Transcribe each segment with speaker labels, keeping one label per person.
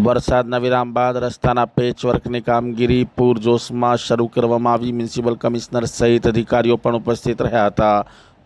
Speaker 1: વરસાદના વિરામ બાદ રસ્તાના પેચવર્કની કામગીરી પૂરજોશમાં શરૂ કરવામાં આવી। મ્યુનિસિપલ કમિશનર સહિત અધિકારીઓ પણ ઉપસ્થિત રહ્યા હતા।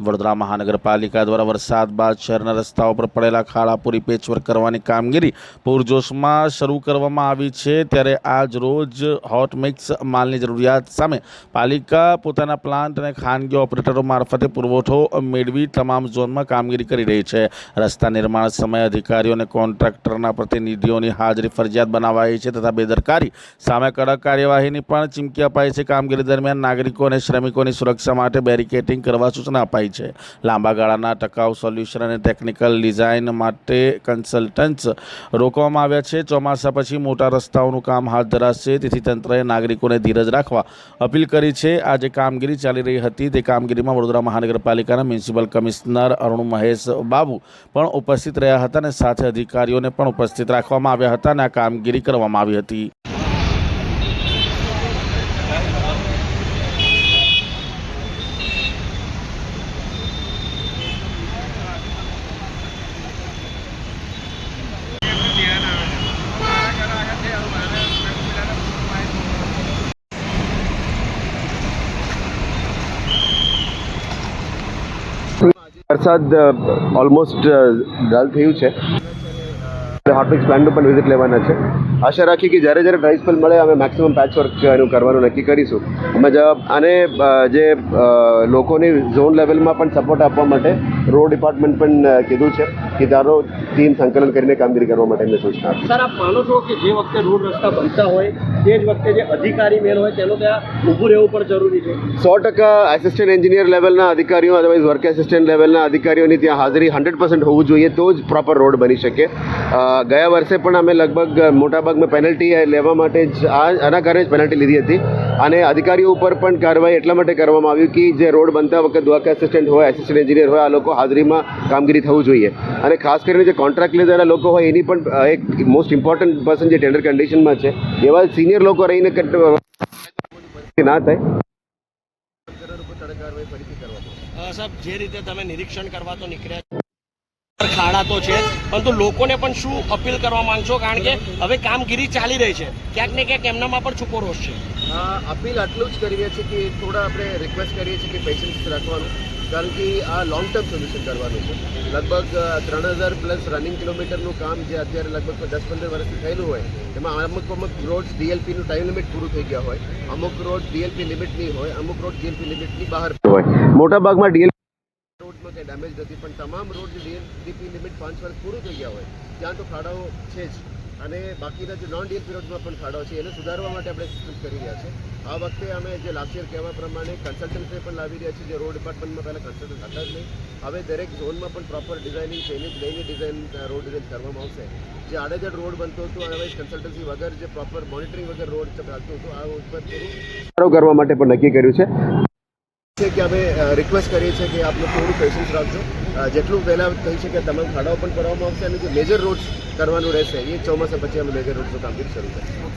Speaker 1: વડોદરા મહાનગરપાલિકા દ્વારા વરસાદ બાદ શહેરના રસ્તાઓ પર પડેલા ખાડા પૂરી પેચવર્ક કરવાની કામગીરી પૂરજોશમાં શરૂ કરવામાં આવી છે। ત્યારે આજ રોજ હોટ મિક્સ માલની જરૂરિયાત સામે પાલિકા પોતાના પ્લાન્ટ અને ખાનગી ઓપરેટરો મારફતે પુરવઠો મેળવી તમામ ઝોનમાં કામગીરી કરી રહી છે। રસ્તા નિર્માણ સમયે અધિકારીઓ અને કોન્ટ્રાક્ટરના પ્રતિનિધિઓની હાજરી ફરજિયાત બનાવાઈ છે તથા બેદરકારી સામે કડક કાર્યવાહીની પણ ચીમકી અપાઈ છે। કામગીરી દરમિયાન નાગરિકો અને શ્રમિકોની સુરક્ષા માટે બેરિકેડિંગ કરવા સૂચના અપાઈ છે। લાંબા ગાળાના ટકાઉ સોલ્યુશન અને ટેકનિકલ ડિઝાઇન માટે કન્સલ્ટન્ટ્સ રોકવામાં આવ્યા છે। ચોમાસા પછી મોટા રસ્તાઓનું કામ હાથ ધરાશે, તેથી તંત્રએ નાગરિકોને ધીરજ રાખવા અપીલ કરી છે। આજે કામગીરી ચાલી રહી હતી તે કામગીરીમાં વડોદરા મહાનગરપાલિકાના મ્યુનિસિપલ કમિશનર અરુણ મહેશ બાબુ પણ ઉપસ્થિત રહ્યા હતા અને સાથે અધિકારીઓને પણ ઉપસ્થિત રાખવામાં આવ્યા હતા અને આ કામગીરી કરવામાં આવી હતી।
Speaker 2: વરસાદ ઓલમોસ્ટ ડલ થયું છે। હોટ મિક્સ પ્લાન્ટનું પણ વિઝિટ લેવાના છે। આશા રાખી કે જ્યારે ડ્રાય સ્પેલ મળે અમે મેક્સિમમ પેચ વર્ક એનું કરવાનું નક્કી કરીશું। અમે આને જે લોકોની ઝોન લેવલમાં પણ સપોર્ટ આપવા માટે રોડ ડિપાર્ટમેન્ટ પણ કીધું છે કે તારો ટીમ સંકલન કરીને કામગીરી કરવા માટે એમને સૂચના આપી।
Speaker 3: સર, આપ માનો છો કે જે વખતે રોડ રસ્તા બનતા હોય તે જ વખતે જે અધિકારી મેન હોય તેનું ત્યાં ઊભું રહેવું પણ જરૂરી છે?
Speaker 2: 100% આસિસ્ટન્ટ એન્જિનિયર લેવલના અધિકારીઓ અદરવાઇઝ વર્ક આસિસ્ટન્ટ લેવલના અધિકારીઓની ત્યાં હાજરી 100% હોવું જોઈએ, તો જ પ્રોપર રોડ બની શકે। ગયા વર્ષે પણ અમે લગભગ મોટાભાગમાં પેનલ્ટી લેવા માટે જ આના કારણે જ પેનલ્ટી લીધી હતી અને અધિકારીઓ ઉપર પણ કાર્યવાહી એટલા માટે કરવામાં આવી કે જે રોડ બનતા વખતે વર્ક આસિસ્ટન્ટ હોય, આસિસ્ટન્ટ એન્જિનિયર હોય, આ લોકો હાજરીમાં કામગીરી થવું જોઈએ। અને ખાસ કરીને જે કોન્ટ્રાક્ટ લીધેલા લોકો હોય એની પણ એક મોસ્ટ ઇમ્પોર્ટન્ટ પર્સન જે ટેન્ડર કન્ડિશનમાં છે એવા સિનિયર લોકો રહીને ના થાય।
Speaker 3: સાહેબ, જે રીતે તમે નિરીક્ષણ કરવા તો નીકળ્યા ખાડા તો છે, પરંતુ લોકોને પણ શું અપીલ કરવા માંગશો? કારણ કે હવે કામગીરી ચાલી રહી છે, ક્યાંક ને ક્યાંક એમનામાં પણ છુપો રોષ છે।
Speaker 2: અપીલ આટલું જ કરીએ છીએ કે થોડા આપણે રિક્વેસ્ટ કરીએ છીએ કે પેશન્સ રાખવાનું, કારણ કે આ લોંગ ટર્મ સોલ્યુશન કરવાનું છે। લગભગ 3000+ રનિંગ કિલોમીટરનું કામ જે અત્યારે લગભગ 10-15 વર્ષથી થયેલું હોય એમાં અમુક રોડ્સ ડીએલપીનું ટાઈમ લિમિટ પૂરું થઈ ગયા હોય, અમુક રોડ ડીએલપી લિમિટની હોય, અમુક રોડ ડીએલપી લિમિટની બહાર હોય। મોટાભાગમાં રોડમાં કંઈ ડેમેજ નથી, પણ તમામ રોડ જે ડીએલપી લિમિટ 5 વર્ષ પૂરું થઈ ગયા હોય ત્યાં તો ખાડાઓ છે જ, અને બાકીના જે નોન ડીએલપી રોડમાં પણ ખાડાઓ છે એને સુધારવા માટે આપણે સિસ્ટમ કરી રહ્યા છીએ। આ વખતે અમે જે લાસ્ટ યર કહેવા પ્રમાણે કન્સલ્ટન્સને પણ લાવી રહ્યા છીએ। જે રોડ ડિપાર્ટમેન્ટમાં પહેલાં કન્સલ્ટન્ટ હતા જ નહીં, હવે દરેક ઝોનમાં પણ પ્રોપર ડિઝાઇનિંગ છે, એની જ લઈને ડિઝાઇન રોડ ડિઝાઇન કરવામાં આવશે। જે આડેધડ રોડ બનતો હતો હવે કન્સલ્ટન્સી વગર જે પ્રોપર મોનિટરિંગ વગર રોડ ચાલતું હતું, આ ઉપર થોડું કરવા માટે પણ નક્કી કર્યું છે કે અમે રિક્વેસ્ટ કરીએ છીએ કે આપ લોકો થોડું પેશન્સ રાખજો। જેટલું વહેલા થઈ શકે તમામ ખાડાઓ પણ કરવામાં આવશે અને જે મેજર રોડ્સ કરવાનું રહેશે એ ચોમાસા પછી અમે મેજર રોડ્સનું કામગીરી શરૂ કરીશું।